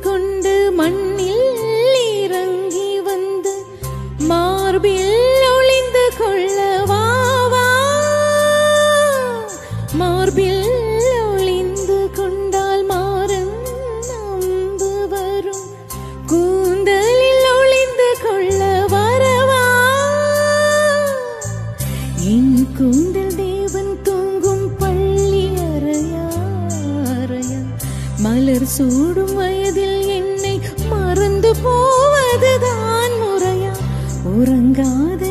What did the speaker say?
கொண்டு மண்ணில் இறங்கி வந்து மார்பில் ஒளிந்து கொள்ளவா மார்பில் ஒளிந்து கொண்டால் மாறன் நம்பு வரும் கூந்தலில் ஒளிந்து கொள்ள வரவா என் கூந்தல் தேவன் தூங்கும் பள்ளி அறையா மலர் சூடும் வயதில் என்னை மறந்து போவதுதான் முறையா உறங்காத